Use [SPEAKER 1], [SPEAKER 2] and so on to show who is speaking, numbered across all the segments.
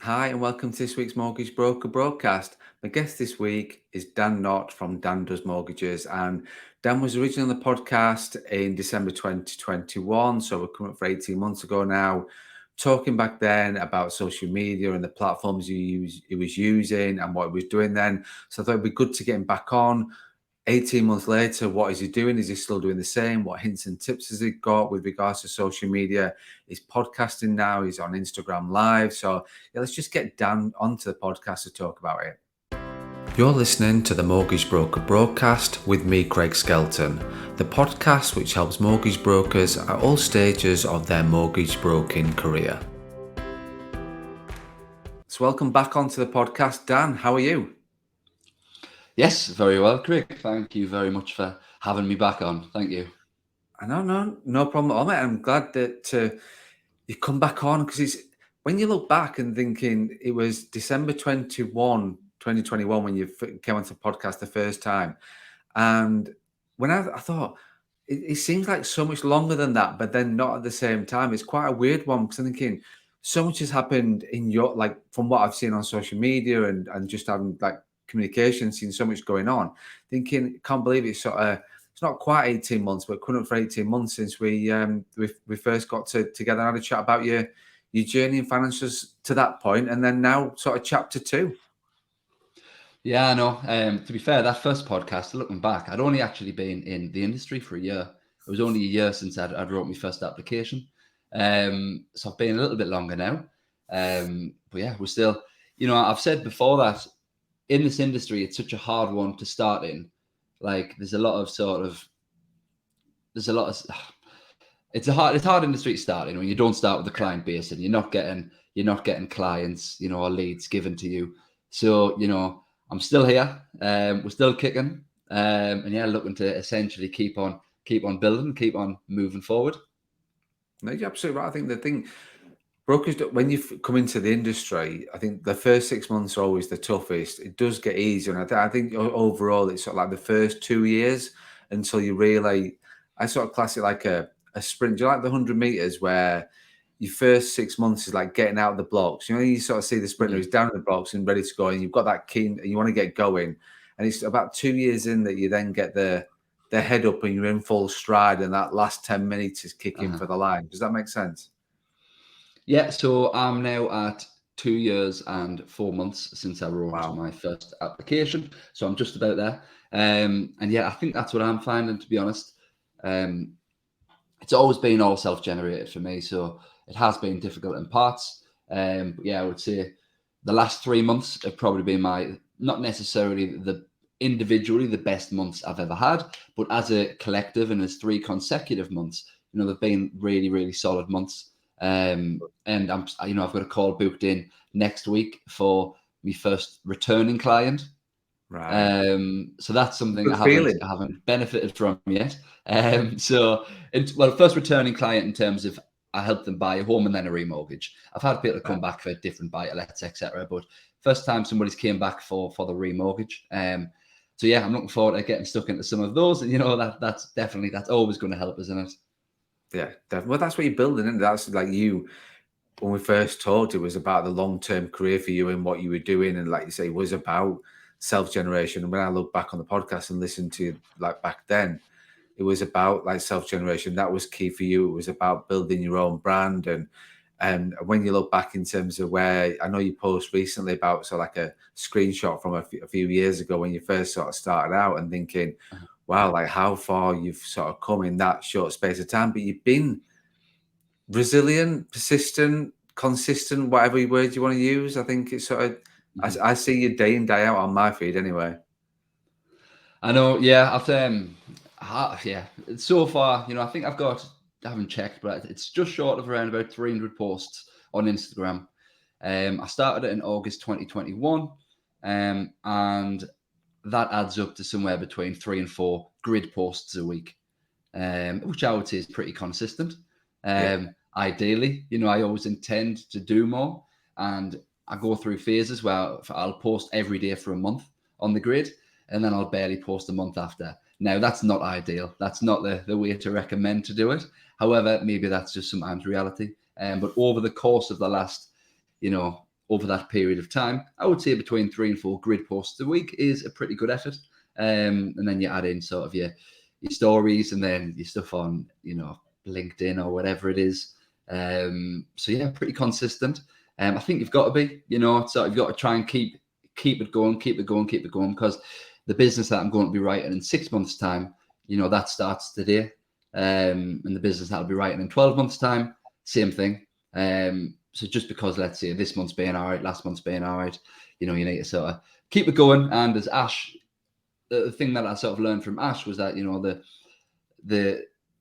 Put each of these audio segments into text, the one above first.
[SPEAKER 1] Hi, and welcome to this week's Mortgage Broker broadcast. My guest this week is Dan Knott from Dan Does Mortgages. And Dan was originally on the podcast in December 2021. So we're coming up for 18 months ago now, talking back then about social media and the platforms he was using and what he was doing then. So I thought it'd be good to get him back on. 18 months later, what is he doing? Is he still doing the same? What hints and tips has he got with regards to social media? He's podcasting now. He's on Instagram Live. So yeah, let's just get Dan onto the podcast to talk about it. You're listening to the Mortgage Broker broadcast with me, Craig Skelton, the podcast which helps mortgage brokers at all stages of their mortgage broking career. So welcome back onto the podcast. Dan, how are you?
[SPEAKER 2] Yes, very well, Craig. Thank you very much for having me back on. Thank you.
[SPEAKER 1] No problem at all, mate. I'm glad that you come back on because when you look back and thinking it was December 2021 when you came onto the podcast the first time. And when I thought it seems like so much longer than that, but then not at the same time. It's quite a weird one because I'm thinking so much has happened in your, like, from what I've seen on social media and just having like communication, seeing so much going on, thinking, can't believe it's it's not quite 18 months, but coming up for 18 months since we first got together and had a chat about your journey in financials to that point, and then now sort of chapter 2.
[SPEAKER 2] Yeah, I know. To be fair, that first podcast, looking back, I'd only actually been in the industry for a year. It was only a year since I'd wrote my first application. So I've been a little bit longer now. But yeah, we're still, I've said before that in this industry, it's such a hard one to start in. Like it's a hard industry to start in when you don't start with the client base and you're not getting clients, or leads given to you. So, I'm still here. We're still kicking. And yeah, looking to essentially keep on building, keep on moving forward.
[SPEAKER 1] No, you're absolutely right. I think the thing, brokers, when you come into the industry, I think the first 6 months are always the toughest. It does get easier. And I think overall, it's sort of like the first 2 years until you really, I sort of class it like a sprint. Do you like the 100 meters where your first 6 months is like getting out of the blocks? You sort of see the sprinter who's down in the blocks and ready to go, and you've got that keen and you want to get going. And it's about 2 years in that you then get the head up and you're in full stride, and that last 10 minutes is kicking for the line. Does that make sense?
[SPEAKER 2] Yeah, so I'm now at 2 years and 4 months since I wrote my first application. So I'm just about there. And yeah, I think that's what I'm finding, to be honest. It's always been all self-generated for me. So it has been difficult in parts. But yeah, I would say the last 3 months have probably been not necessarily individually the best months I've ever had, but as a collective and as 3 consecutive months, they've been really, really solid months. And I've got a call booked in next week for my first returning client.
[SPEAKER 1] Right.
[SPEAKER 2] So that's something I haven't benefited from yet. First returning client in terms of I helped them buy a home and then a remortgage. I've had people come back for different buy-to-lets, etc. But first time somebody's came back for the remortgage. So yeah, I'm looking forward to getting stuck into some of those, and that's always going to help, isn't it?
[SPEAKER 1] Yeah, definitely. Well, that's what you're building, and that's like you. When we first talked, it was about the long-term career for you and what you were doing, and like you say, it was about self-generation. And when I look back on the podcast and listen to you, like back then, it was about like self-generation. That was key for you. It was about building your own brand, and when you look back in terms of where I know you post recently about like a screenshot from a few years ago when you first sort of started out and thinking, wow, like how far you've sort of come in that short space of time, but you've been resilient, persistent, consistent, whatever word you want to use. I think it's sort of, I see you day in, day out on my feed anyway.
[SPEAKER 2] I know, yeah. So far, I think I haven't checked, but it's just short of around about 300 posts on Instagram. I started it in August 2021, and that adds up to somewhere between 3 and 4 grid posts a week, which I would say is pretty consistent. Ideally, I always intend to do more, and I go through phases where I'll post every day for a month on the grid, and then I'll barely post a month after. Now, that's not ideal. That's not the way to recommend to do it. However, maybe that's just sometimes reality. But over the course of the last, over that period of time. I would say between 3 and 4 grid posts a week is a pretty good effort. And then you add in sort of your stories and then your stuff on, LinkedIn or whatever it is. So yeah, pretty consistent. I think you've got to be, so you've got to try and keep it going, because the business that I'm going to be writing in 6 months' time, that starts today. And the business that'll be writing in 12 months' time, same thing. So just because, let's say, this month's being all right, last month's being all right, you need to sort of keep it going. And as Ash, the thing that I sort of learned from Ash was that,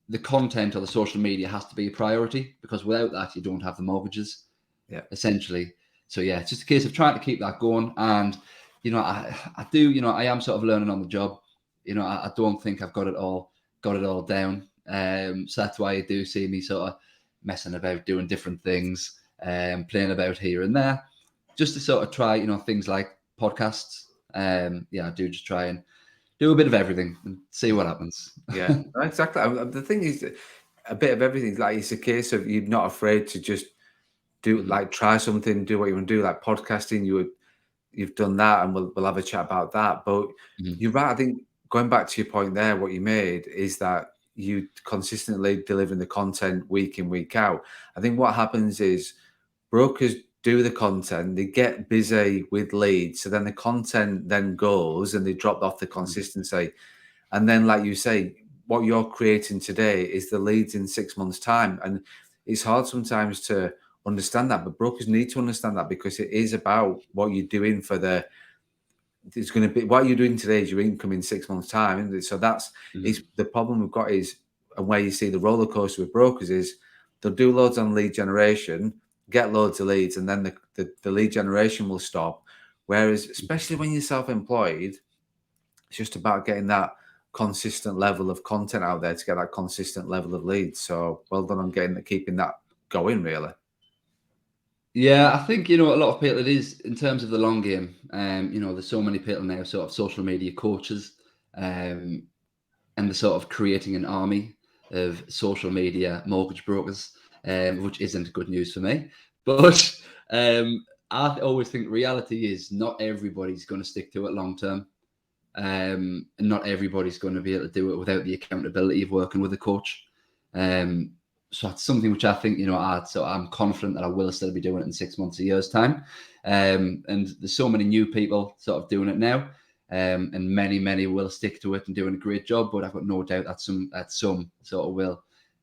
[SPEAKER 2] the content or the social media has to be a priority, because without that, you don't have the mortgages, essentially. So yeah, it's just a case of trying to keep that going. And, I do, I am sort of learning on the job. I don't think I've got it all down. So that's why you do see me sort of messing about, doing different things, playing about here and there, just to sort of try, things like podcasts. I do just try and do a bit of everything and see what happens.
[SPEAKER 1] Yeah, exactly. The thing is, a bit of everything. Like, it's a case of you're not afraid to just do, like, try something, do what you want to do. Like podcasting, you've done that, and we'll have a chat about that. But you're right. I think going back to your point there, what you made is that you consistently delivering the content week in, week out. I think what happens is brokers do the content, they get busy with leads, so then the content then goes and they drop off the consistency. And then, like you say, what you're creating today is the leads in 6 months' time. And it's hard sometimes to understand that, but brokers need to understand that, because it is about what you're doing it's going to be what you're doing today is your income in 6 months' time, isn't it? So that's is the problem we've got is, and where you see the roller coaster with brokers is, they'll do loads on lead generation, get loads of leads, and then the lead generation will stop. Whereas, especially when you're self-employed, it's just about getting that consistent level of content out there to get that consistent level of leads. So well done on keeping that going, really.
[SPEAKER 2] Yeah, I think, a lot of people, it is in terms of the long game. There's so many people now, sort of social media coaches, and they're sort of creating an army of social media mortgage brokers, which isn't good news for me. But I always think reality is not everybody's going to stick to it long term. And not everybody's going to be able to do it without the accountability of working with a coach. So that's something which I think, I'm confident that I will still be doing it in 6 months, a year's time. And there's so many new people sort of doing it now. And many will stick to it and doing a great job. But I've got no doubt that some sort of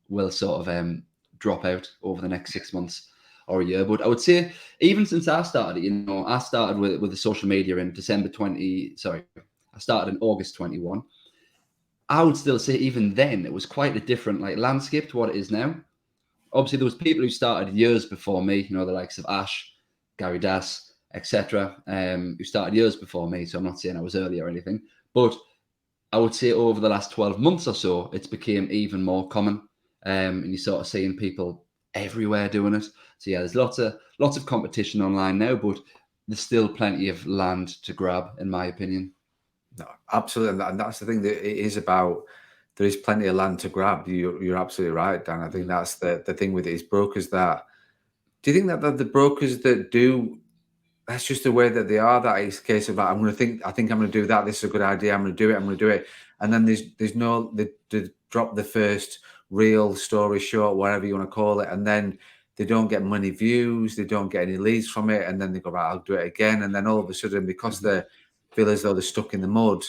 [SPEAKER 2] will sort of drop out over the next 6 months or a year. But I would say, even since I started, I started with the social media in I started in August 21. I would still say even then it was quite a different landscape to what it is now. Obviously, there was people who started years before me, the likes of Ash, Gary Das, etc., who started years before me. So I'm not saying I was early or anything, but I would say over the last 12 months or so, it's became even more common, and you're sort of seeing people everywhere doing it. So yeah, there's lots of competition online now, but there's still plenty of land to grab, in my opinion.
[SPEAKER 1] No, absolutely, and that's the thing that it is about. There is plenty of land to grab. You're absolutely right, Dan. I think that's the thing with it is brokers that. Do you think that the brokers that do? That's just the way that they are. That is a case of, I think I'm going to do that. This is a good idea. I'm going to do it. And then there's no they drop the first reel, story, short, whatever you want to call it, and then they don't get many views. They don't get any leads from it, and then they go, right, I'll do it again. And then all of a sudden, because they feel as though they're stuck in the mud,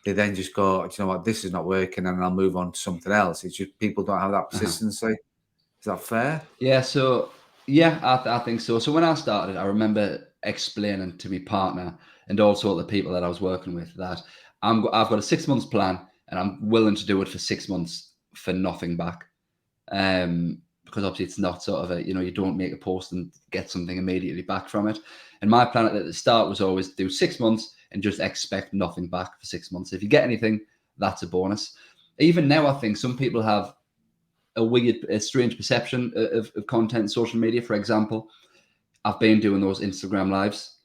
[SPEAKER 1] they then just go, do you know what, this is not working, and I'll move on to something else. It's just people don't have that persistency. Is that fair?
[SPEAKER 2] Yeah, so I think so. So when I started, I remember explaining to my partner and also the people that I was working with that I've got a 6 months plan and I'm willing to do it for 6 months for nothing back. Because obviously it's not sort of you don't make a post and get something immediately back from it. And my plan at the start was always do 6 months and just expect nothing back for 6 months. If you get anything, that's a bonus. Even now, I think some people have a strange perception of content in social media. For example, I've been doing those Instagram lives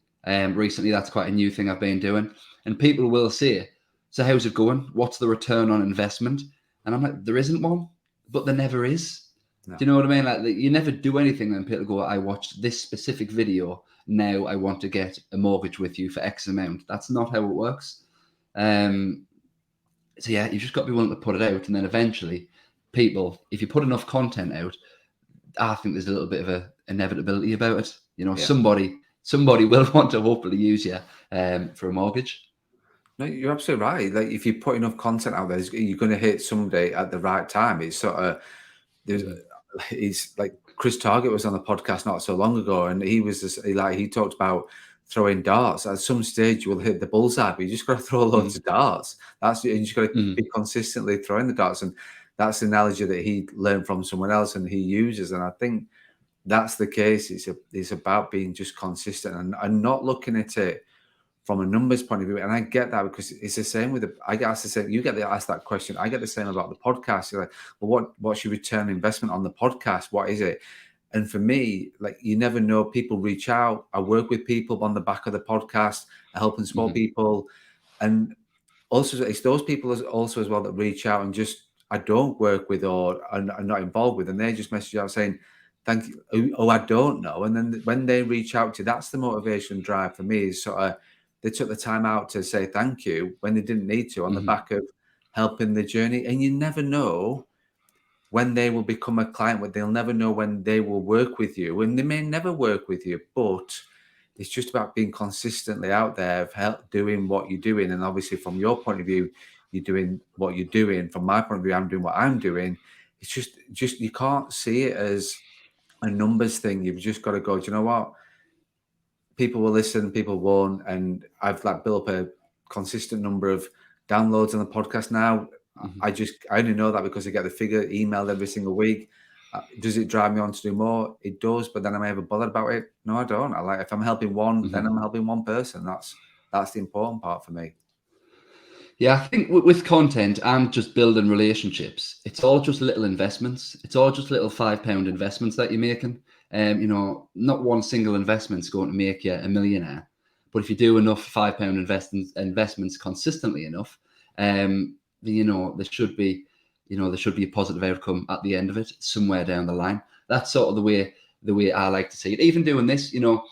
[SPEAKER 2] recently. That's quite a new thing I've been doing. And people will say, so how's it going? What's the return on investment? And I'm like, there isn't one, but there never is. No. Do you know what I mean? Like, you never do anything and people go, I watched this specific video now I want to get a mortgage with you for X amount. That's not how it works. So yeah, you just got to be willing to put it out, and then eventually, people, if you put enough content out, I think there's a little bit of a inevitability about it. You know, somebody will want to hopefully use you for a mortgage.
[SPEAKER 1] No, you're absolutely right. Like if you put enough content out there, you're going to hit somebody at the right time. It's sort of it's like Chris Target was on the podcast not so long ago, and he was just, he talked about throwing darts. At some stage, you will hit the bullseye, but you just got to throw loads of darts. You just got to be consistently throwing the darts, and that's the analogy that he learned from someone else and he uses. And I think that's the case. It's about being just consistent and not looking at it from a numbers point of view. And I get that because it's the same with I get asked the same. You get asked that question. I get the same about the podcast. You're like, well, what's your return on investment on the podcast? What is it? And for me, like, you never know. People reach out. I work with people on the back of the podcast. I help and support people. And also, it's those people also as well that reach out and just I don't work with or are not involved with. And they just message out saying, thank you. Oh, I don't know. And then when they reach out to you, that's the motivation drive for me is sort of, they took the time out to say thank you when they didn't need to on the back of helping the journey. And you never know when they will become a client, they'll never know when they will work with you. And they may never work with you, but it's just about being consistently out there, doing what you're doing. And obviously from your point of view, you're doing what you're doing. From my point of view, I'm doing what I'm doing. It's just you can't see it as a numbers thing. You've just got to go, do you know what? People will listen, people won't. And I've built up a consistent number of downloads on the podcast now. I only know that because I get the figure emailed every single week. Does it drive me on to do more? It does, but then am I ever bothered about it? No, I don't. If I'm helping one, then I'm helping one person. That's the important part for me.
[SPEAKER 2] Yeah, I think with content and just building relationships, it's all just little investments. It's all just little £5 investments that you're making. You know, not one single investment is going to make you a millionaire, but if you do enough £5 investments consistently enough, you know, there should be a positive outcome at the end of it somewhere down the line. That's sort of the way I like to see it. Even doing this, you know,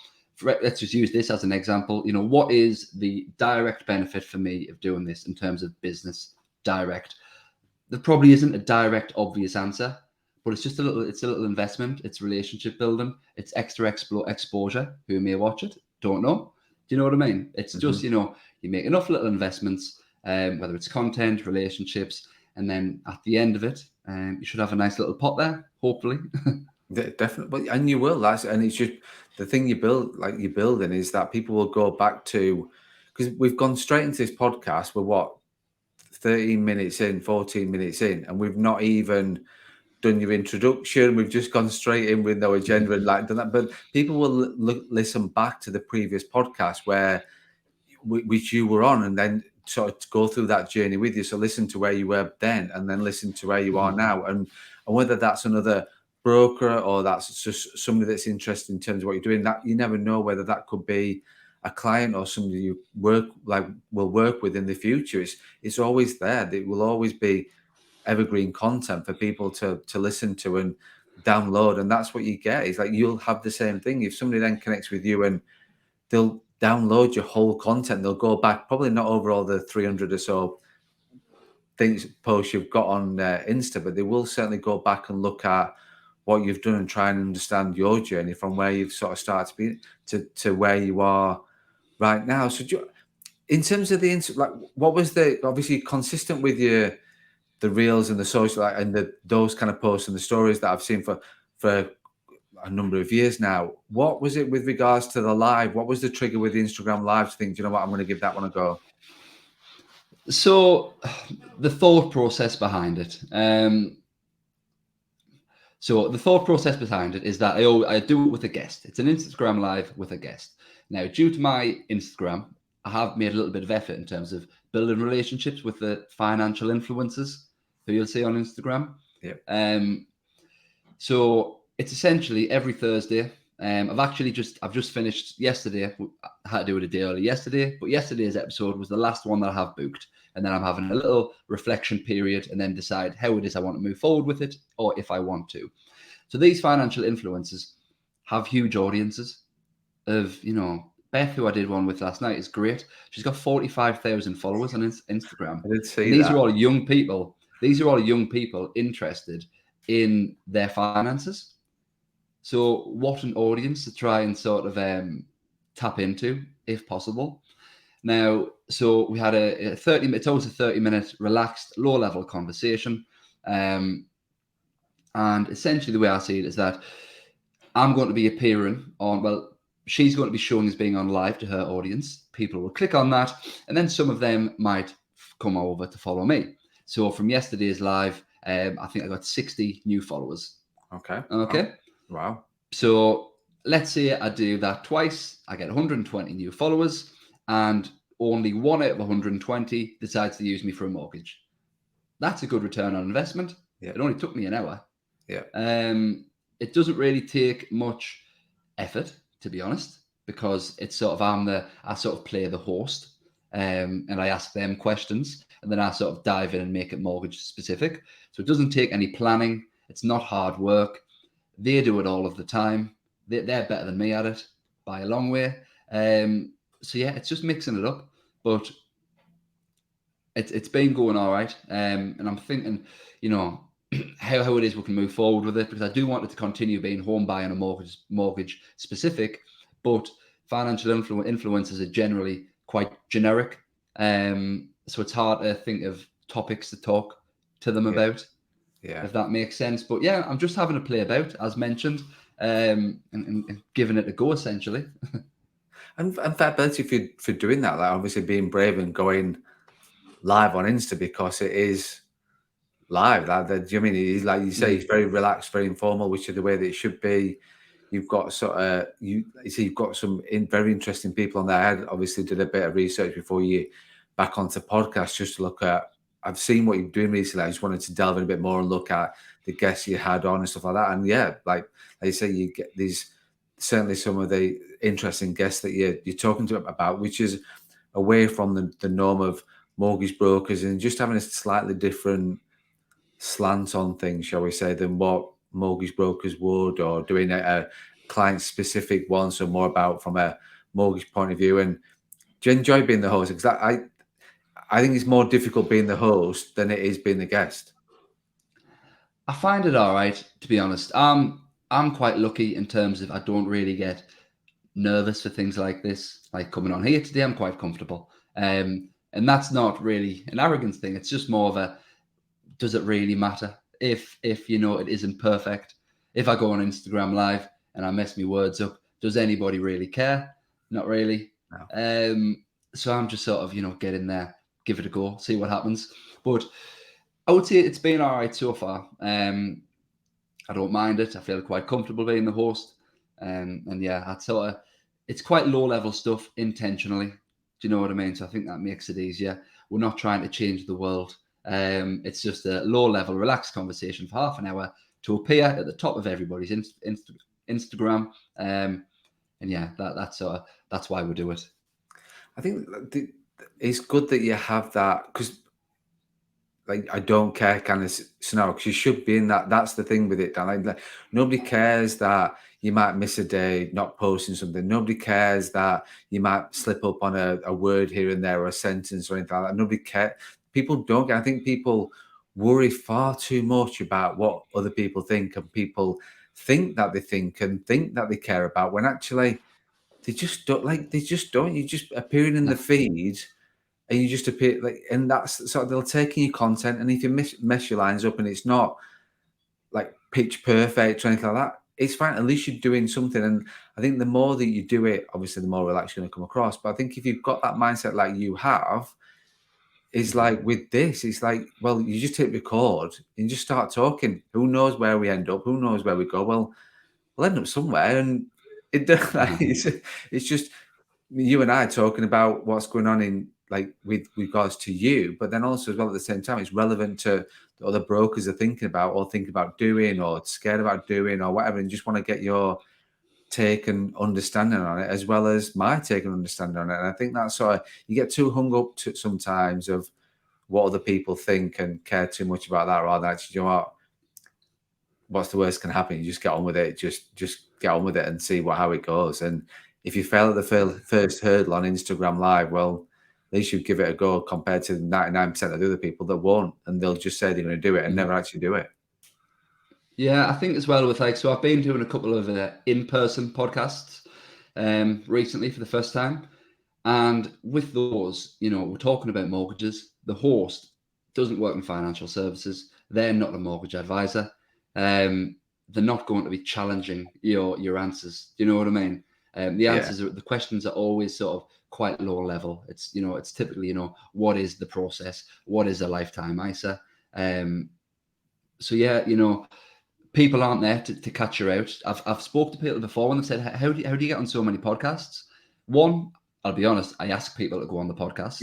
[SPEAKER 2] let's just use this as an example. You know, what is the direct benefit for me of doing this in terms of business? Direct. There probably isn't a direct, obvious answer, but it's just a little investment. It's relationship building. It's extra exposure. Who may watch it? Don't know. Do you know what I mean? It's just, you know, you make enough little investments, whether it's content, relationships, and then at the end of it, you should have a nice little pot there, hopefully.
[SPEAKER 1] Definitely, and you will. And it's just the thing you're building is that people will go back to, because we've gone straight into this podcast. We're what, 13 minutes in, 14 minutes in, and we've not even done your introduction. We've just gone straight in with no agenda and done that. But people will listen back to the previous podcast which you were on, and then sort of go through that journey with you. So listen to where you were then, and then listen to where you are now, and whether that's another broker or that's just somebody that's interested in terms of what you're doing. That you never know whether that could be a client or somebody you will work with in the future. It's always there. It will always be evergreen content for people to listen to and download, and that's what you get. It's like you'll have the same thing if somebody then connects with you and they'll download your whole content. They'll go back, probably not over all the 300 or so posts you've got on Insta, but they will certainly go back and look at what you've done and try and understand your journey from where you've sort of started to where you are right now. So in terms of what was obviously consistent with the reels and the social and those kind of posts and the stories that I've seen for a number of years now. What was it with regards to the live? What was the trigger with the Instagram live to think, do you know what, I'm going to give that one a go?
[SPEAKER 2] So the thought process behind it. So the thought process behind it is that I do it with a guest. It's an Instagram live with a guest. Now, due to my Instagram, I have made a little bit of effort in terms of building relationships with the financial influencers who you'll see on Instagram.
[SPEAKER 1] Yeah.
[SPEAKER 2] So it's essentially every Thursday. I've just finished yesterday. I had to do it a day early yesterday, but yesterday's episode was the last one that I have booked. And then I'm having a little reflection period and then decide how it is I want to move forward with it or if I want to. So these financial influencers have huge audiences. of, Beth, who I did one with last night, is great. She's got 45,000 followers on Instagram.
[SPEAKER 1] I did see
[SPEAKER 2] And these
[SPEAKER 1] that.
[SPEAKER 2] are all young people. These are all young people interested in their finances. So what an audience to try and sort of tap into, if possible. Now, so we had a 30 minute, it's always a 30-minute relaxed, low-level conversation. And essentially the way I see it is that I'm going to be appearing on, well, she's going to be showing as being on live to her audience. People will click on that, and then some of them might come over to follow me. So from yesterday's live, I think I got 60 new followers.
[SPEAKER 1] Okay.
[SPEAKER 2] Okay.
[SPEAKER 1] Wow.
[SPEAKER 2] So let's say I do that twice, I get 120 new followers, and only 1 out of 120 decides to use me for a mortgage. That's a good return on investment.
[SPEAKER 1] Yeah.
[SPEAKER 2] It only took me an hour.
[SPEAKER 1] Yeah.
[SPEAKER 2] It doesn't really take much effort, to be honest, because it's sort of I sort of play the host, and I ask them questions, and then I sort of dive in and make it mortgage specific. So it doesn't take any planning. It's not hard work. They do it all of the time. They're better than me at it by a long way. So yeah, it's just mixing it up, but it's been going all right. And I'm thinking, how it is we can move forward with it, because I do want it to continue being home buying and mortgage specific, but financial influencers are generally quite generic. So it's hard to think of topics to talk to them about.
[SPEAKER 1] Yeah.
[SPEAKER 2] If that makes sense. But yeah, I'm just having a play about, as mentioned, and giving it a go, essentially.
[SPEAKER 1] And fair play to you for doing that. Like, obviously being brave and going live on Insta, because it is live. Like, do you mean, he's like you say, it's very relaxed, very informal, which is the way that it should be. You've got sort of you've got some very interesting people on there. I had obviously did a bit of research before you back onto podcasts just to look at. I've seen what you're doing recently. I just wanted to delve in a bit more and look at the guests you had on and stuff like that. And yeah, like you say, you get these certainly some of the interesting guests that you're talking to about, which is away from the norm of mortgage brokers and just having a slightly different slant on things, shall we say, than what mortgage brokers would, or doing a client specific one, so more about from a mortgage point of view. And do you enjoy being the host? Because I think it's more difficult being the host than it is being the guest.
[SPEAKER 2] I find it all right, to be honest. I'm quite lucky in terms of I don't really get nervous for things like this. Like coming on here today, I'm quite comfortable. And that's not really an arrogance thing. It's just more of a, does it really matter if it isn't perfect? If I go on Instagram live and I mess my words up, does anybody really care? Not really.
[SPEAKER 1] No.
[SPEAKER 2] So I'm just sort of get in there, give it a go, see what happens. But I would say it's been all right so far. I don't mind it. I feel quite comfortable being the host. And yeah, it's quite low level stuff intentionally. Do you know what I mean? So I think that makes it easier. We're not trying to change the world. It's just a low level, relaxed conversation for half an hour to appear at the top of everybody's Instagram. And yeah, that's why we do it.
[SPEAKER 1] I think it's good that you have that, because like I don't care kind of scenario, because you should be in that. That's the thing with it, Dan. Like, nobody cares that you might miss a day not posting something. Nobody cares that you might slip up on a word here and there or a sentence or anything like that. Nobody cares. People don't. I think people worry far too much about what other people think, and people think that they think and think that they care about, when actually they just don't. Like, they just don't. You're just appearing in the feed. And you just appear like, and that's sort of, they'll take in your content, and if you mess your lines up and it's not like pitch perfect or anything like that, it's fine. At least you're doing something. And I think the more that you do it, obviously the more relaxed you're going to come across. But I think if you've got that mindset like you have, it's like with this, it's like, well, you just hit record and just start talking. Who knows where we end up? Who knows where we go? Well, we'll end up somewhere. And it's just you and I talking about what's going on in, like, with regards to you, but then also as well at the same time, it's relevant to the other brokers are thinking about or think about doing or scared about doing or whatever, and just want to get your take and understanding on it, as well as my take and understanding on it. And I think that's sort of, you get too hung up to sometimes of what other people think and care too much about that, rather than actually, you know what's the worst can happen? You just get on with it. Just get on with it and see how it goes. And if you fail at the first hurdle on Instagram Live, well, at least you give it a go compared to 99% of the other people that won't, and they'll just say they're going to do it and never actually do it.
[SPEAKER 2] Yeah, I think as well with so I've been doing a couple of in-person podcasts recently for the first time. And with those, we're talking about mortgages. The host doesn't work in financial services. They're not a mortgage advisor. They're not going to be challenging your answers. Do you know what I mean? The answers the questions are always sort of quite low level. It's it's typically what is the process? What is a lifetime ISA? So yeah, people aren't there to catch you out. I've spoke to people before and they've said, how do you get on so many podcasts? One, I'll be honest, I ask people to go on the podcast.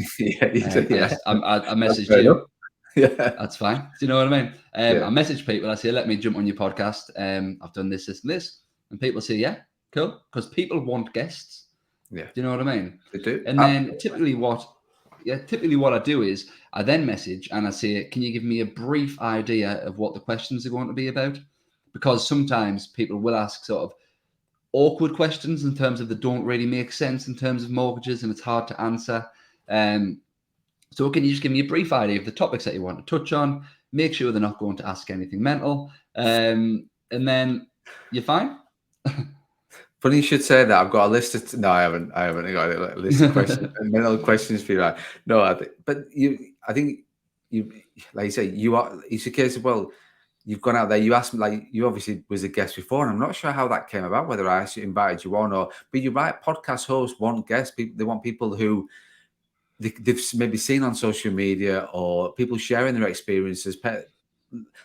[SPEAKER 2] I messaged you.
[SPEAKER 1] Yeah,
[SPEAKER 2] that's fine. Do you know what I mean?
[SPEAKER 1] Yeah.
[SPEAKER 2] I message people. I say, let me jump on your podcast. I've done this, this, and this, and people say, yeah, cool, because people want guests.
[SPEAKER 1] Yeah.
[SPEAKER 2] Do you know what I mean?
[SPEAKER 1] They do.
[SPEAKER 2] And then typically what I do is I then message and I say, can you give me a brief idea of what the questions are going to be about? Because sometimes people will ask sort of awkward questions in terms of they don't really make sense in terms of mortgages and it's hard to answer. So can you just give me a brief idea of the topics that you want to touch on? Make sure they're not going to ask anything mental. And then you're fine.
[SPEAKER 1] Funny you should say that. I've got a list of no, I haven't got a list of questions, mental questions for you. Right? No, I think you, like you say, it's a case of, well, you've gone out there. You asked me, like, you obviously was a guest before, and I'm not sure how that came about. Whether I actually invited you on, but you're right. Podcast hosts want guests. They want people who they've maybe seen on social media, or people sharing their experiences,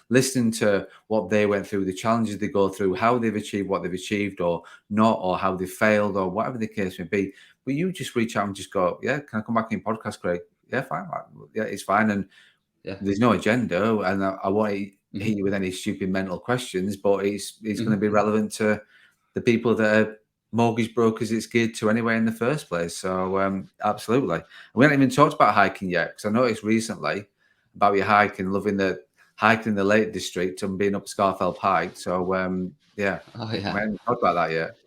[SPEAKER 1] listening to what they went through, the challenges they go through, how they've achieved what they've achieved or not, or how they failed, or whatever the case may be. But you just reach out and just go, yeah, can I come back in podcast, Craig? Yeah, fine. Yeah, it's fine. And there's no agenda, and I won't hit you with any stupid mental questions, but it's going to be relevant to the people that are mortgage brokers it's geared to anyway in the first place. So absolutely. We haven't even talked about hiking yet, because I noticed recently about your hiking, loving the hiking in the Lake District and being up Scarfell Pike. So yeah, we haven't talked about that yet.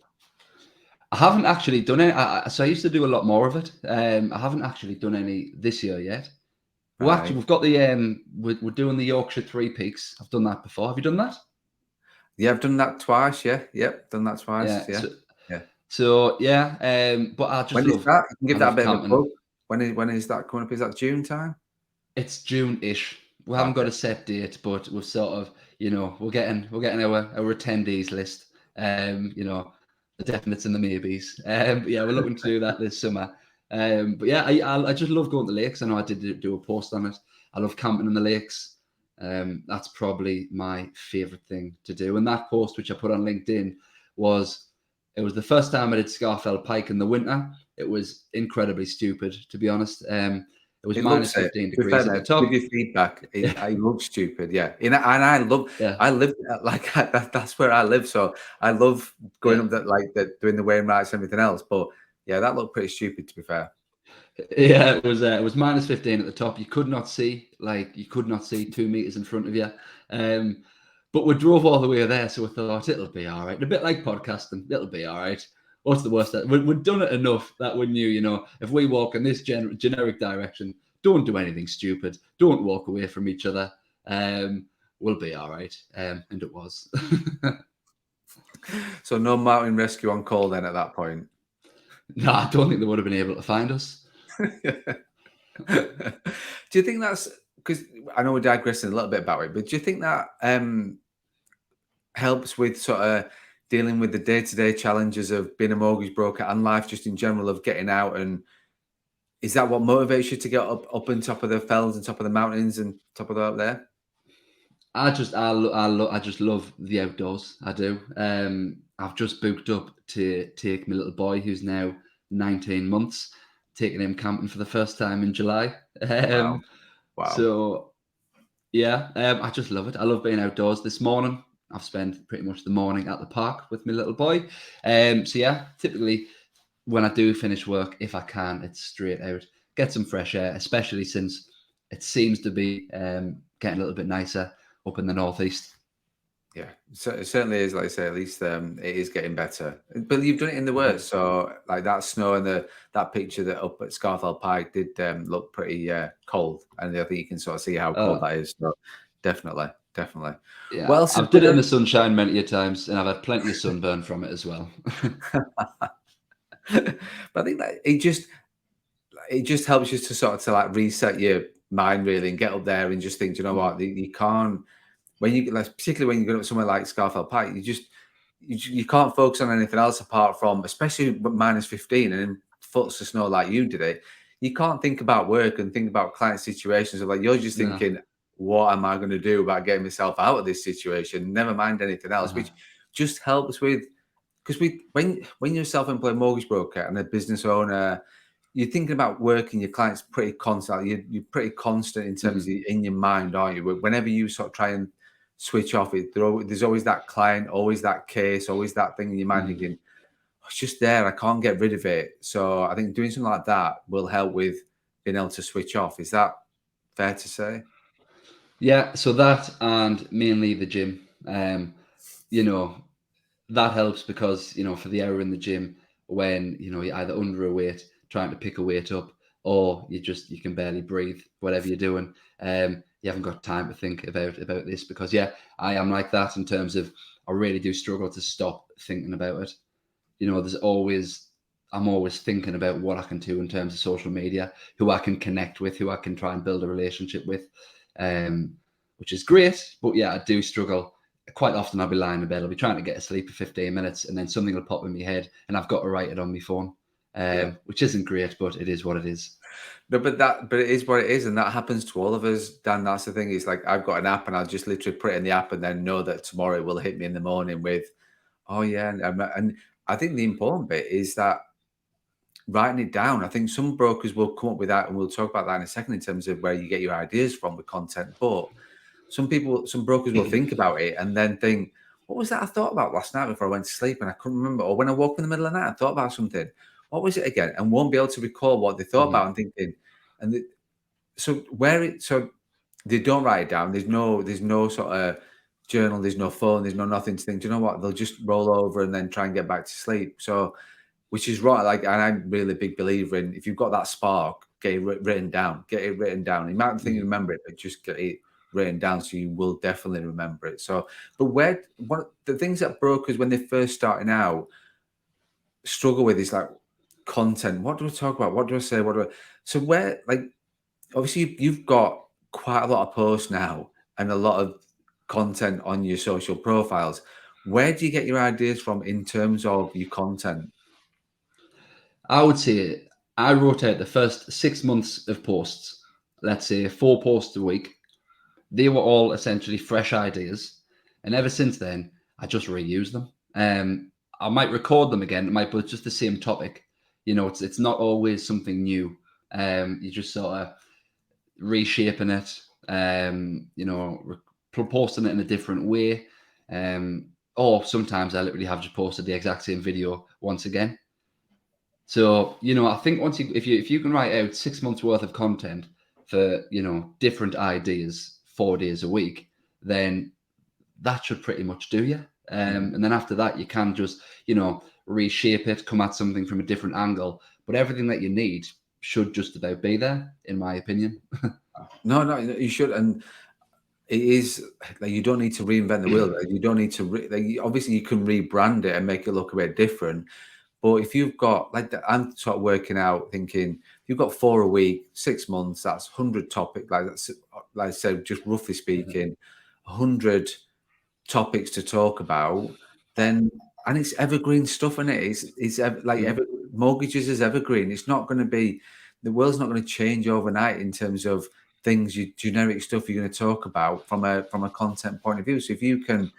[SPEAKER 2] I haven't actually done it. So I used to do a lot more of it. I haven't actually done any this year yet. Well, actually, we've got the we're doing the Yorkshire Three Peaks. I've done that before. Have you done that?
[SPEAKER 1] Yeah, I've done that twice. Yeah, yep, done that twice. Yeah,
[SPEAKER 2] So yeah, but I just
[SPEAKER 1] when
[SPEAKER 2] love.
[SPEAKER 1] Is that? You can give that a bit
[SPEAKER 2] camping.
[SPEAKER 1] of a plug. When is that coming up? Is that June time?
[SPEAKER 2] It's June-ish. We haven't got a set date, but we're sort of, we're getting our attendees list. The definites and the maybes. But yeah, we're looking to do that this summer. But yeah, I just love going to the lakes. I know I did do a post on it. I love camping in the lakes. That's probably my favorite thing to do. And that post, which I put on LinkedIn, it was the first time I did Scarfell Pike in the winter. It was incredibly stupid, to be honest. It was minus 15 degrees at the top.
[SPEAKER 1] Give you feedback. I look stupid, yeah. And I live like that's where I live. So I love going up that, doing the Wainwrights and everything else. But yeah, that looked pretty stupid, to be fair.
[SPEAKER 2] Yeah, it was minus 15 at the top. You could not see 2 meters in front of you. But we drove all the way there, so we thought it'll be all right. A bit like podcasting, it'll be all right. What's the worst? We've done it enough that we knew, if we walk in this generic direction, don't do anything stupid. Don't walk away from each other. We'll be all right. And it was.
[SPEAKER 1] So no mountain rescue on call then at that point?
[SPEAKER 2] No, I don't think they would have been able to find us.
[SPEAKER 1] Do you think that's, because I know we're digressing a little bit about it, but do you think that helps with sort of dealing with the day-to-day challenges of being a mortgage broker and life just in general, of getting out? And is that what motivates you to get up on top of the fells and top of the mountains and top of up there?
[SPEAKER 2] I just love the outdoors. I do. I've just booked up to take my little boy, who's now 19 months, taking him camping for the first time in July.
[SPEAKER 1] Wow.
[SPEAKER 2] So yeah, I just love it. I love being outdoors. This morning, I've spent pretty much the morning at the park with my little boy. So yeah, typically when I do finish work, if I can, it's straight out, get some fresh air, especially since it seems to be getting a little bit nicer up in the northeast.
[SPEAKER 1] Yeah, so it certainly is. Like I say, at least it is getting better. But you've done it in the
[SPEAKER 2] Mhm.
[SPEAKER 1] worst, so like that snow and that picture that up at Scarfell Pike did look pretty cold, and I think you can sort of see how cold
[SPEAKER 2] Uh,
[SPEAKER 1] that is. So definitely, definitely. What
[SPEAKER 2] yeah,
[SPEAKER 1] else is
[SPEAKER 2] I've did
[SPEAKER 1] good
[SPEAKER 2] it in the
[SPEAKER 1] on?
[SPEAKER 2] sunshine many a times, and I've had plenty of sunburn from it as well.
[SPEAKER 1] But I think that it just helps you to sort of to like reset your mind really and get up there and just think, you know
[SPEAKER 2] Mhm.
[SPEAKER 1] what, you can't. When you like, particularly when you go to somewhere like Scarfell Pike, you can't focus on anything else apart from, especially with -15 and in foots of snow like you did it. You can't think about work and think about client situations. Of like you're just
[SPEAKER 2] No.
[SPEAKER 1] thinking, what am I going to do about getting myself out of this situation? Never mind anything else,
[SPEAKER 2] Uh-huh.
[SPEAKER 1] which just helps with because when you're a self-employed mortgage broker and a business owner, you're thinking about working your clients pretty constant. You're pretty constant in terms
[SPEAKER 2] Mhm.
[SPEAKER 1] of in your mind, aren't you? Whenever you sort of try and switch off it, there's always that client, always that case, always that thing in your mind
[SPEAKER 2] Mhm.
[SPEAKER 1] thinking, "Oh, it's just there. I can't get rid of it." So I think doing something like that will help with being able to switch off. Is that fair to say?
[SPEAKER 2] Yeah, so that and mainly the gym. You know, that helps because, for the hour in the gym when, you're either under a weight, trying to pick a weight up, or you can barely breathe, whatever you're doing. You haven't got time to think about this because yeah, I am like that in terms of I really do struggle to stop thinking about it. There's always I'm always thinking about what I can do in terms of social media, who I can connect with, who I can try and build a relationship with, um, which is great. But yeah, I do struggle. Quite often I'll be lying in bed, I'll be trying to get asleep for 15 minutes, and then something will pop in my head, and I've got to write it on my phone,
[SPEAKER 1] Yeah.
[SPEAKER 2] which isn't great, but it is what it is.
[SPEAKER 1] No, but it is what it is, and that happens to all of us, Dan. That's the thing. Is like I've got an app, and I'll just literally put it in the app, and then know that tomorrow it will hit me in the morning with, oh yeah, and I think the important bit is that writing it down. I think some brokers will come up with that, and we'll talk about that in a second in terms of where you get your ideas from with content. But some brokers will think about it and then think, what was that I thought about last night before I went to sleep and I couldn't remember? Or when I woke up in the middle of the night, I thought about something. What was it again? And won't be able to recall what they thought about
[SPEAKER 2] Mhm.
[SPEAKER 1] and thinking. And so they don't write it down. There's no sort of journal, there's no phone, there's no nothing to think. Do you know what? They'll just roll over and then try and get back to sleep. So which is right. Like, and I'm really a big believer in if you've got that spark, get it written down. Get it written down. You might not think you
[SPEAKER 2] Mhm.
[SPEAKER 1] remember it, but just get it written down so you will definitely remember it. So, but where what the things that brokers when they're first starting out struggle with is like content. What do I talk about? What do I say? What do I? So where like obviously you've got quite a lot of posts now and a lot of content on your social profiles. Where do you get your ideas from in terms of your content?
[SPEAKER 2] I would say I wrote out the first 6 months of posts, let's say 4 posts a week. They were all essentially fresh ideas, and ever since then, I just reuse them. I might record them again, but it's just the same topic. It's not always something new. You just sort of reshaping it. Posting it in a different way. Or sometimes I literally have just posted the exact same video once again. So, I think once if you can write out 6 months worth of content for, different ideas 4 days a week, then that should pretty much do you.
[SPEAKER 1] Mhm.
[SPEAKER 2] And then after that, you can just, reshape it, come at something from a different angle. But everything that you need should just about be there, in my opinion.
[SPEAKER 1] No, no, you should, and it is like you don't need to reinvent the wheel. You don't need to obviously you can rebrand it and make it look a bit different. But if you've got I'm sort of working out thinking if you've got 4 a week, 6 months, that's 100 topic. Like that's like I said, just roughly
[SPEAKER 2] Mhm.
[SPEAKER 1] speaking, 100 topics to talk about, then and it's evergreen stuff in it. Like
[SPEAKER 2] Mhm.
[SPEAKER 1] mortgages is evergreen. It's not going to be the world's not going to change overnight in terms of things you generic stuff you're going to talk about from a content point of view. So if you can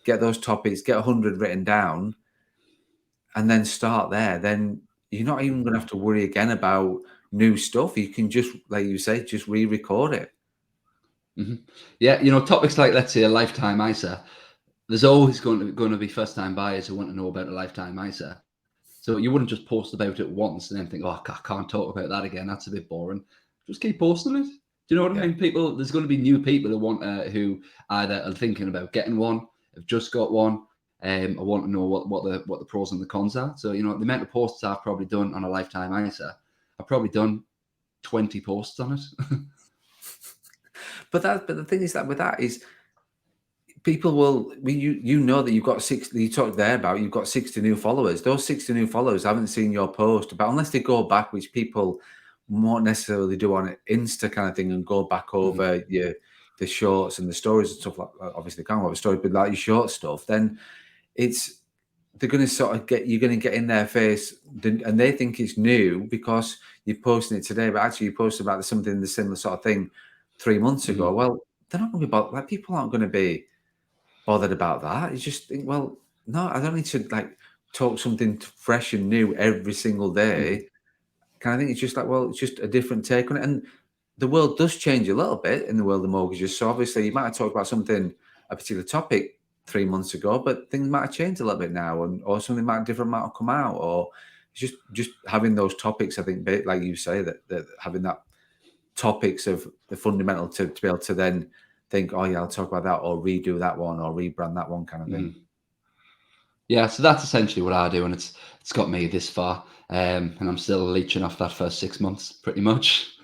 [SPEAKER 1] get those topics, get 100 written down, and then start there, then you're not even going to have to worry again about new stuff. You can just, like you say, just re-record it.
[SPEAKER 2] Mhm. Yeah, topics like, let's say, a lifetime ISA. There's always going to be first time buyers who want to know about a lifetime ISA. So you wouldn't just post about it once and then think, oh, I can't talk about that again. That's a bit boring. Just keep posting it. Do you know what I
[SPEAKER 1] Yeah.
[SPEAKER 2] mean? There's going to be new people who either are thinking about getting one, have just got one. I want to know what the pros and the cons are. So, you know, the amount of posts I've probably done on a lifetime ISA, I've probably done 20 posts on it.
[SPEAKER 1] But the thing is that with that is people will you know that you've got 60. You talked there about you've got 60 new followers. Those 60 new followers haven't seen your post about unless they go back, which people won't necessarily do on Insta kind of thing, and go back over the shorts and the stories and stuff like that. Obviously, they can't have a story, but like your short stuff, then it's they're going to sort of you're going to get in their face, and they think it's new because you're posting it today, but actually you posted about something the similar sort of thing 3 months ago. Well, they're not going to be like people aren't going to be bothered about that. You just think, well, no, I don't need to like talk something fresh and new every single day. Kind of thing. It's just like, well, it's just a different take on it. And the world does change a little bit in the world of mortgages. So obviously, you might have talked about something, a particular topic 3 months ago, but things might have changed a little bit now, and or something different might have come out, or it's just having those topics. I think, like you say, that having that topics of the fundamental to be able to then think, oh yeah, I'll talk about that, or redo that one, or rebrand that one, kind of thing.
[SPEAKER 2] Yeah, so that's essentially what I do, and it's got me this far, and I'm still leeching off that first 6 months, pretty much.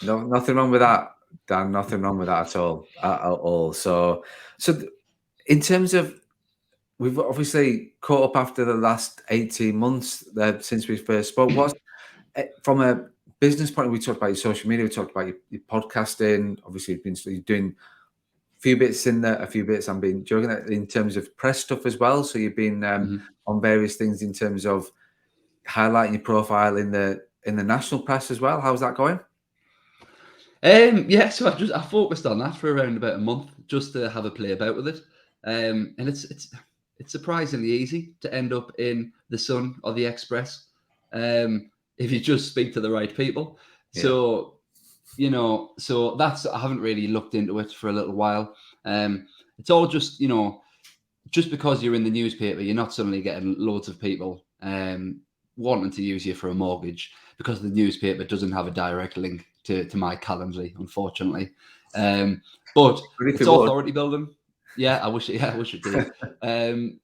[SPEAKER 1] No, nothing wrong with that, Dan. Nothing wrong with that at all. At all. So in terms of, we've obviously caught up after the last 18 months since we first spoke. What's from a business point of view, we talked about your social media, we talked about your podcasting. Obviously, you're doing a few bits in there, a few bits. I'm being joking in terms of press stuff as well. So you've been on various things in terms of highlighting your profile in the national press as well. How's that going?
[SPEAKER 2] Yeah, so I focused on that for around about a month just to have a play about with it, and it's surprisingly easy to end up in the Sun or the Express, if you just speak to the right people.
[SPEAKER 1] Yeah.
[SPEAKER 2] So, you know, so that's, I haven't really looked into it for a little while. It's all just, you know, just because you're in the newspaper, you're not suddenly getting loads of people wanting to use you for a mortgage because the newspaper doesn't have a direct link to my Calendly, unfortunately. But it's authority building. Yeah, I wish it did.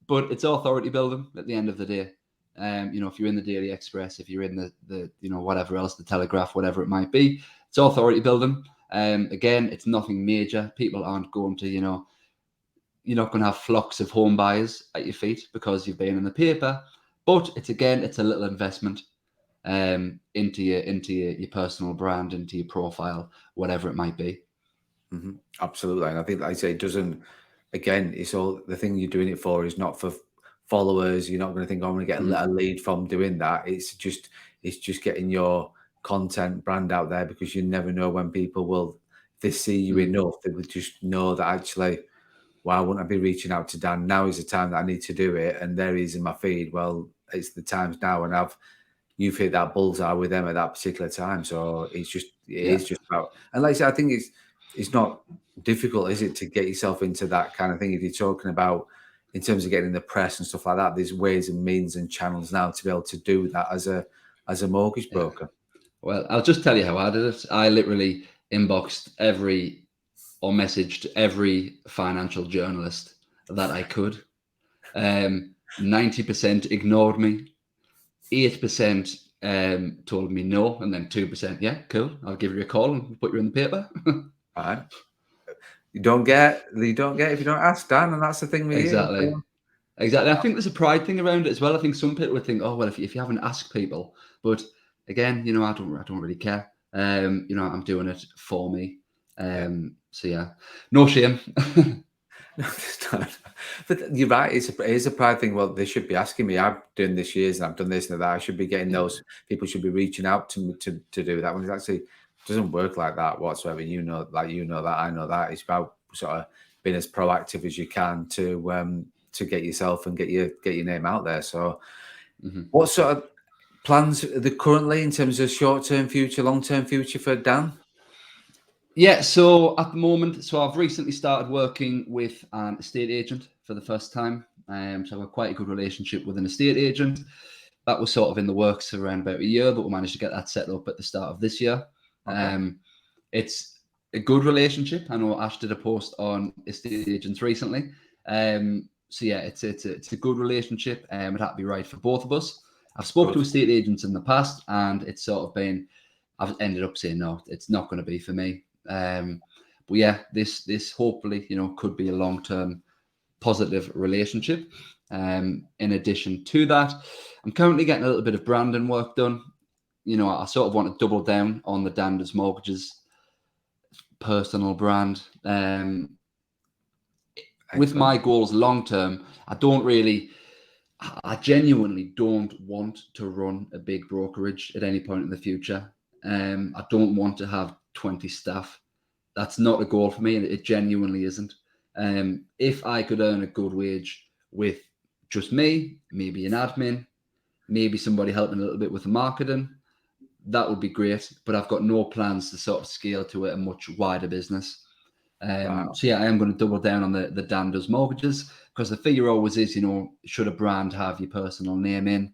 [SPEAKER 2] But it's authority building at the end of the day. You know, if you're in the Daily Express, if you're in the you know, whatever else, the Telegraph, whatever it might be, it's authority building. Again, it's nothing major. People aren't going to, you know, you're not going to have flocks of home buyers at your feet because you've been in the paper. But it's a little investment into your personal brand, into your profile, whatever it might be.
[SPEAKER 1] Absolutely, and I think, like I say, it doesn't. Again, it's all the thing you're doing it for is not for followers. You're not going to think, oh, I'm going to get a lead from doing that. It's just getting your content brand out there, because you never know when people will, if they see you enough, they would just know that actually, why wouldn't I be reaching out to Dan? Now is the time that I need to do it, and there he is in my feed. Well, it's the times now, and you've hit that bullseye with them at that particular time. So it is just about, and like I said, I think it's not difficult, is it, to get yourself into that kind of thing? If you're talking about in terms of getting in the press and stuff like that, there's ways and means and channels now to be able to do that as a mortgage broker.
[SPEAKER 2] Well, I'll just tell you how I did it. I literally inboxed or messaged every financial journalist that I could. 90% ignored me. 8% told me no, and then 2%, yeah, cool, I'll give you a call and put you in the paper.
[SPEAKER 1] All right. You don't get if you don't ask, Dan, and that's the thing with
[SPEAKER 2] Exactly.
[SPEAKER 1] you.
[SPEAKER 2] Exactly. I think there's a pride thing around it as well. I think some people would think, oh well, if you haven't asked people, but again, you know, I don't really care. You know, I'm doing it for me. So yeah, no shame.
[SPEAKER 1] No, it's not. But you're right. It is a pride thing. Well, they should be asking me. I've done this years, and I've done this and that. I should be getting those. People should be reaching out to me to do that. When it actually doesn't work like that whatsoever. You know that. I know that. It's about sort of being as proactive as you can to get yourself and get your name out there. So, what sort of plans are there currently in terms of short-term future, long-term future for Dan?
[SPEAKER 2] Yeah, so at the moment, so I've recently started working with an estate agent for the first time. So I've got quite a good relationship with an estate agent. That was sort of in the works for around about a year, but we managed to get that set up at the start of this year. Okay. It's a good relationship. I know Ash did a post on estate agents recently. So yeah, it's a good relationship, and it'd be right for both of us. I've spoke to estate agents in the past, and it's sort of been, I've ended up saying no, it's not going to be for me. But yeah, this hopefully, could be a long-term positive relationship. In addition to that, I'm currently getting a little bit of branding work done. I sort of want to double down on the Dander's Mortgages personal brand. With my goals long term, I genuinely don't want to run a big brokerage at any point in the future. I don't want to have 20 staff. That's not a goal for me, and it genuinely isn't. If I could earn a good wage with just me, maybe an admin, maybe somebody helping a little bit with the marketing, that would be great. But I've got no plans to sort of scale to a much wider business. So yeah, I am going to double down on the Dander's Mortgages, because the figure always is, should a brand have your personal name in?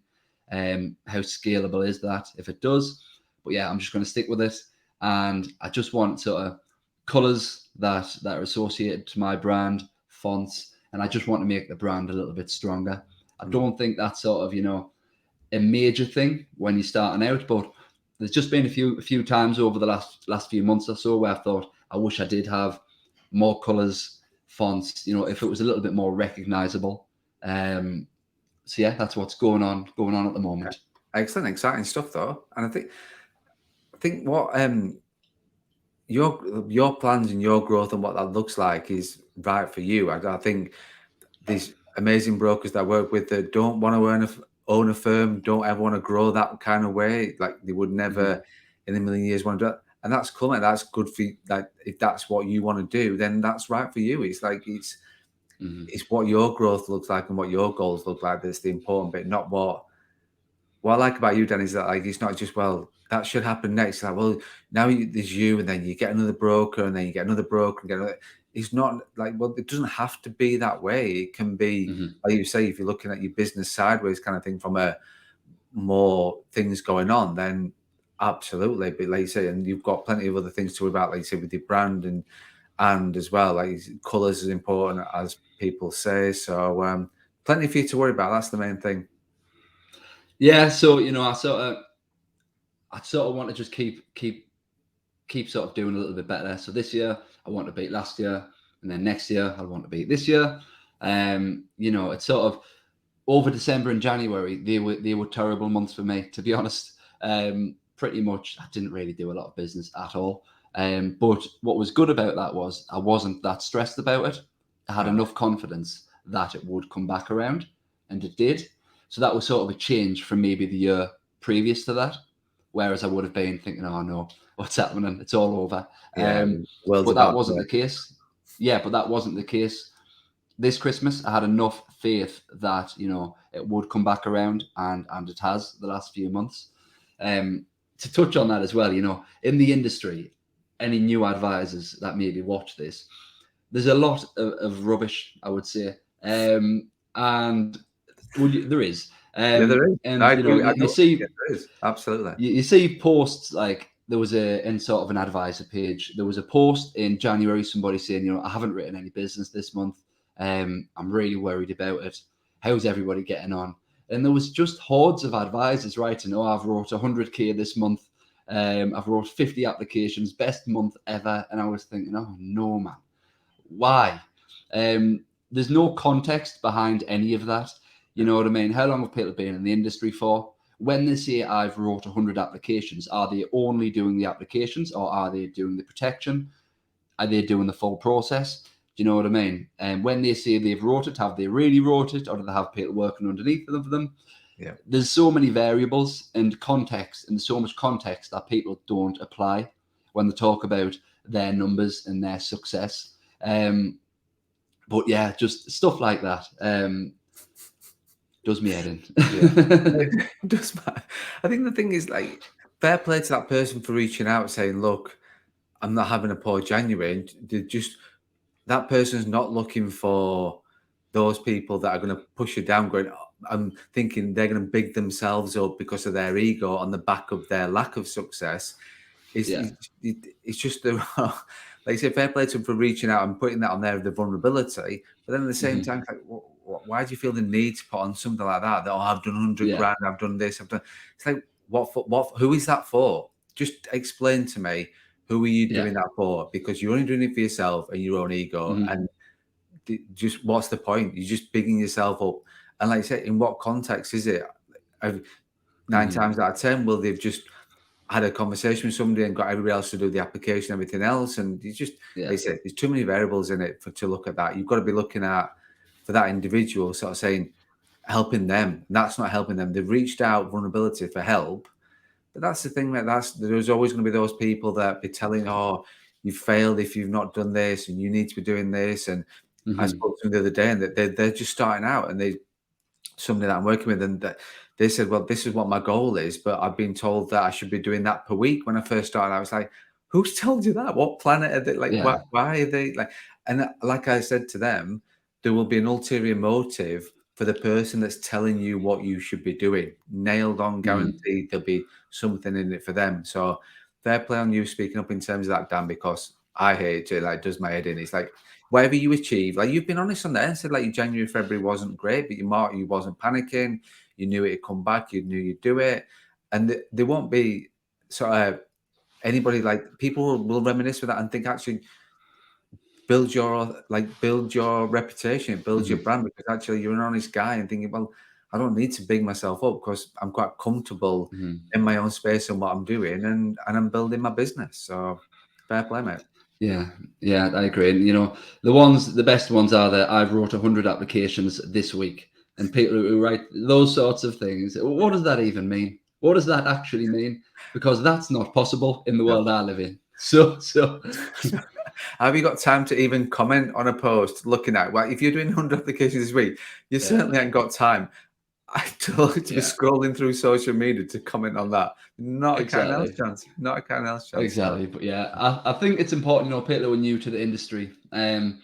[SPEAKER 2] How scalable is that if it does? But yeah, I'm just going to stick with it, and I just want sort of colours that are associated to my brand, fonts, and I just want to make the brand a little bit stronger. I don't think that's sort of a major thing when you're starting out, but there's just been a few times over the last few months or so where I thought I wish I did have more colours, fonts, if it was a little bit more recognizable. So yeah, that's what's going on at the moment.
[SPEAKER 1] Excellent, exciting stuff though. And I think what your plans and your growth and what that looks like is right for you. I think these amazing brokers that I work with that don't want to own a firm, don't ever want to grow that kind of way. Like they would never in a million years want to do that. And that's cool. And that's good for you. Like if that's what you want to do, then that's right for you. It's like it's what your growth looks like and what your goals look like. That's the important bit, not what I like about you, Dan, is that like it's not just, well, that should happen next. Like, well, now there's you, and then you get another broker, and then you get another broker, and get another. It's not like, well, it doesn't have to be that way. It can be, like you say, if you're looking at your business sideways kind of thing from a more things going on, then absolutely. But like you say, and you've got plenty of other things to worry about, like you say, with your brand and as well, like colours is important, as people say. So plenty for you to worry about. That's the main thing.
[SPEAKER 2] Yeah. So I sort of want to just keep sort of doing a little bit better. So this year I want to beat last year, and then next year I want to beat this year. It's sort of over December and January, they were terrible months for me, to be honest. Pretty much I didn't really do a lot of business at all. But what was good about that was I wasn't that stressed about it. I had enough confidence that it would come back around, and it did. So that was sort of a change from maybe the year previous to that, whereas I would have been thinking, oh no, what's happening? It's all over. But that wasn't the case. Yeah, but that wasn't the case. This Christmas, I had enough faith that it would come back around, and it has the last few months. To touch on that as well, in the industry, any new advisors that maybe watch this, there's a lot of rubbish, I would say, and there is.
[SPEAKER 1] There is.
[SPEAKER 2] And
[SPEAKER 1] I agree.
[SPEAKER 2] you see,
[SPEAKER 1] there is absolutely.
[SPEAKER 2] You see posts like there was in sort of an advisor page. There was a post in January, somebody saying, I haven't written any business this month. I'm really worried about it. How's everybody getting on? And there was just hordes of advisors writing, I've wrote 100K this month. I've wrote 50 applications, best month ever. And I was thinking, oh no, man, why? There's no context behind any of that. You know what I mean? How long have people been in the industry for? When they say I've wrote 100 applications, are they only doing the applications, or are they doing the protection? Are they doing the full process? Do you know what I mean? And when they say they've wrote it, have they really wrote it, or do they have people working underneath of them?
[SPEAKER 1] Yeah.
[SPEAKER 2] There's so many variables and context, and so much context that people don't apply when they talk about their numbers and their success. But yeah, just stuff like that does me head in.
[SPEAKER 1] Yeah. It does matter. I think the thing is, like, fair play to that person for reaching out, saying, "Look, I'm not having a poor January." And that person's not looking for those people that are going to push you down. Going, I'm thinking they're going to big themselves up because of their ego on the back of their lack of success. It's just the like you say, fair play to them for reaching out and putting that on there, the vulnerability. But then at the same time, it's like, why do you feel the need to put on something like that? That, oh, I've done 100 grand, I've done this, I've done. It's like, who is that for? Just explain to me, who are you doing that for? Because you're only doing it for yourself and your own ego. And just what's the point? You're just bigging yourself up. And like I said, in what context is it? 9 times out of 10, well, they've just had a conversation with somebody and got everybody else to do the application, everything else. And you just, like I said, there's too many variables in it to look at that. You've got to be looking at, for that individual, sort of saying, helping them. And that's not helping them. They've reached out vulnerability for help. But that's the thing, there's always going to be those people that be telling, oh, you've failed if you've not done this and you need to be doing this. And I spoke to them the other day and they're just starting out, and somebody that I'm working with, and that they said, well, this is what my goal is, but I've been told that I should be doing that per week. When I first started, I was like, who's told you that? What planet are they? Like, why are they like? And like I said to them, there will be an ulterior motive for the person that's telling you what you should be doing. Nailed on, guaranteed. There'll be something in it for them. So fair play on you speaking up in terms of that, Dan, because I hate it. Like, does my head in. It's like, whatever you achieve, like you've been honest on there and said, like, your January, February wasn't great, but you wasn't panicking. You knew it'd come back. You knew you'd do it. And there won't be sort of anybody, like, people will reminisce with that and think, actually, build your reputation, build your brand, because actually you're an honest guy, and thinking, well, I don't need to big myself up because I'm quite comfortable in my own space and what I'm doing, and I'm building my business. So fair play, mate.
[SPEAKER 2] Yeah, I agree. And the best ones are that I've wrote 100 applications this week, and people who write those sorts of things. What does that even mean? What does that actually mean? Because that's not possible in the world I live in. So
[SPEAKER 1] have you got time to even comment on a post looking at, well, if you're doing 100 applications this week, you certainly ain't got time. I told you to be scrolling through social media to comment on that. Not a kind else chance. Not a kind else chance.
[SPEAKER 2] Exactly. But I think it's important, people who are new to the industry. Even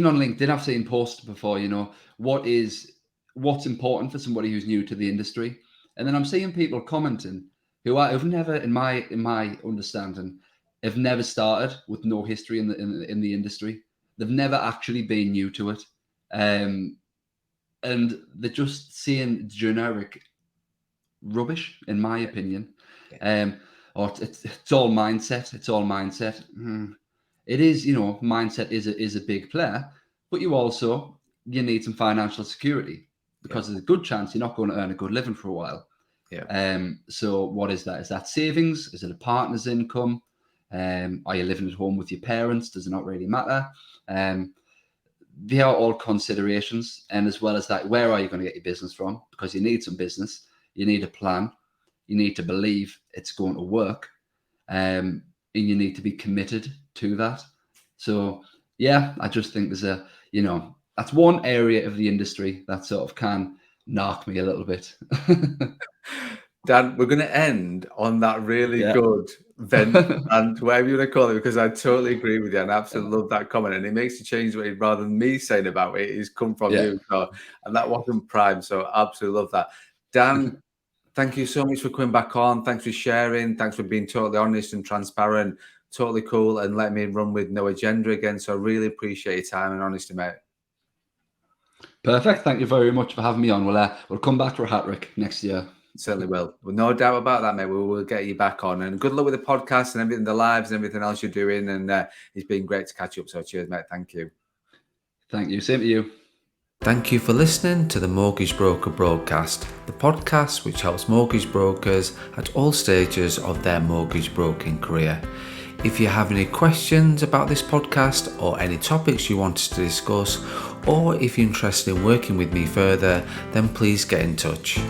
[SPEAKER 2] on LinkedIn, I've seen posts before, what's important for somebody who's new to the industry. And then I'm seeing people commenting who've never, in my understanding, have never started with no history in the industry. They've never actually been new to it. And they're just seeing generic rubbish, in my opinion. Or it's all mindset. It's all mindset. It is, mindset is a big player, but you need some financial security, because there's a good chance you're not going to earn a good living for a while. So what is that? Is that savings? Is it a partner's income? Are you living at home with your parents? Does it not really matter? They are all considerations. And as well as that, where are you going to get your business from? Because you need some business. You need a plan. You need to believe it's going to work. And you need to be committed to that. So, I just think there's that's one area of the industry that sort of can knock me a little bit.
[SPEAKER 1] Dan, we're going to end on that really good vent and whatever you want to call it, because I totally agree with you and absolutely love that comment. And it makes a change rather than me saying about it. It's come from you. So, and that wasn't prime. So, absolutely love that. Dan, thank you so much for coming back on. Thanks for sharing. Thanks for being totally honest and transparent. Totally cool, and let me run with no agenda again. So, I really appreciate your time and honesty, mate.
[SPEAKER 2] Perfect. Thank you very much for having me on. We'll come back for a hat trick next year.
[SPEAKER 1] Certainly will. Well, no doubt about that, mate. We will get you back on. And good luck with the podcast and everything, the lives and everything else you're doing. And it's been great to catch up. So cheers, mate. Thank you.
[SPEAKER 2] Thank you. Same to you.
[SPEAKER 1] Thank you for listening to the Mortgage Broker Broadcast, the podcast which helps mortgage brokers at all stages of their mortgage broking career. If you have any questions about this podcast or any topics you want us to discuss, or if you're interested in working with me further, then please get in touch.